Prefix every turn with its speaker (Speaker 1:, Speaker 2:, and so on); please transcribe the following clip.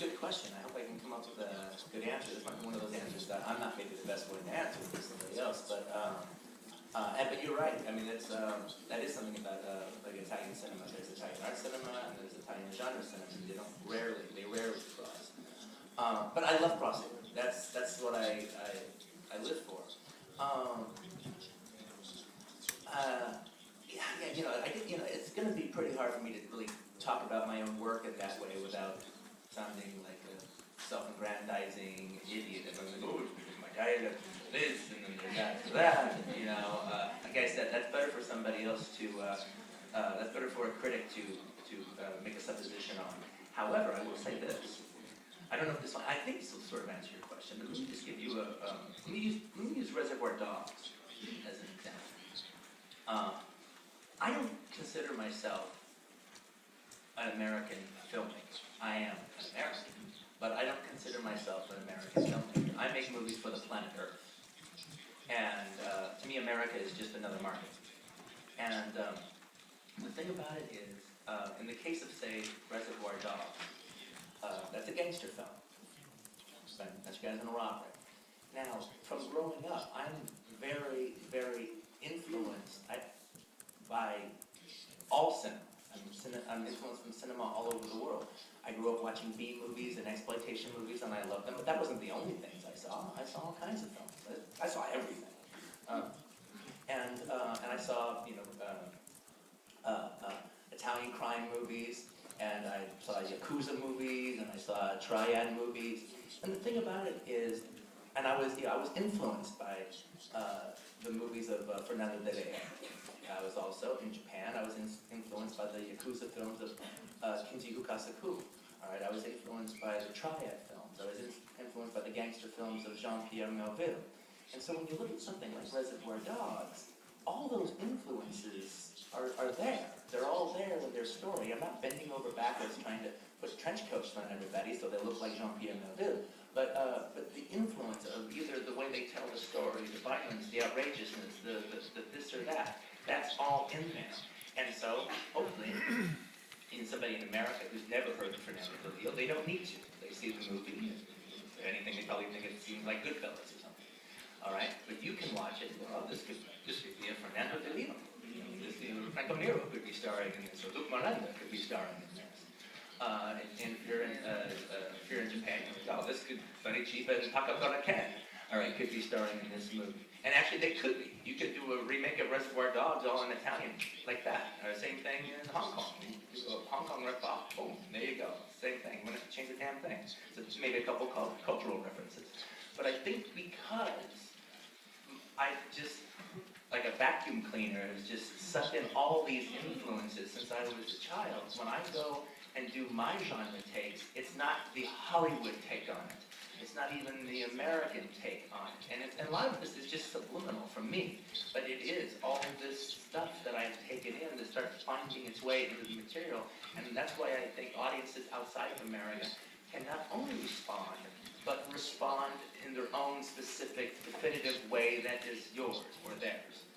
Speaker 1: a good question. I hope I can come up with a good answer. This might be one of those answers that I'm not maybe the best one to answer for somebody else, but you're right. I mean, that is something about like Italian cinema. There's Italian art cinema and there's Italian genre cinema. They rarely cross. But I love crossing. That's what I live for. It's going to be pretty hard for me to really talk about my own work in that way without sounding like a self-aggrandizing idiot. If I'm like, oh, it's because my diet is this, and then there's that, like I said, that's better for somebody else to, that's better for a critic to make a supposition on. However, I will say this. I don't know if this one, I think this will sort of answer your question, but let me just give you let me use Reservoir Dogs as an example. I don't consider myself an American filmmaker. I am an American, but I don't consider myself an American filmmaker. I make movies for the planet Earth. And to me, America is just another market. And the thing about it is, in the case of, say, Reservoir Dogs, that's a gangster film. That's you guys in a robbery. Now, from growing up, I'm very, very influenced by all cinema. I'm influenced from cinema all over the world. I grew up watching B movies and exploitation movies, and I loved them. But that wasn't the only things I saw. I saw all kinds of films. I saw everything, and I saw Italian crime movies, and I saw Yakuza movies, and I saw Triad movies. And the thing about it is, and I was influenced by the movies of Fernando de Reyes. I was also in Japan. I was influenced by the Yakuza films of Kinji Fukasaku. All right, I was influenced by the Triad films. I was influenced by the gangster films of Jean-Pierre Melville. And so when you look at something like Reservoir Dogs, all those influences are there. They're all there with their story. I'm not bending over backwards trying to put trench coats on everybody so they look like Jean-Pierre Melville. But the influence of either the way they tell the story, the violence, the outrageousness, the this or that, that's all in there. And so, hopefully, in somebody in America who's never heard of Fernando de Reyes, they don't need to. They see the movie, if anything, they probably think it seems like Goodfellas or something. All right? But you can watch it and go, oh, this could be a Fernando de Reyes. Franco Nero could be starring in this, or Luke Miranda could be starring in this. And if you're in Japan, you're like, oh, this could very cheap and Takakura Ken, all right, could be starring in this movie. And actually, they could be. You could do a remake of Reservoir Dogs all in Italian, like that. Same thing in Hong Kong. You do a Hong Kong rip-off, boom, there you go. Same thing. You wouldn't have to change the damn thing. So just maybe a couple cultural references. But I think because I just, like a vacuum cleaner, has just sucked in all these influences since I was a child. When I go and do my genre takes, it's not the Hollywood take on it. It's not even the American take on it. And a lot of this is just subliminal from me. But it is all this stuff that I've taken in that starts finding its way into the material. And that's why I think audiences outside of America can not only respond, but respond in their own specific, definitive way that is yours or theirs.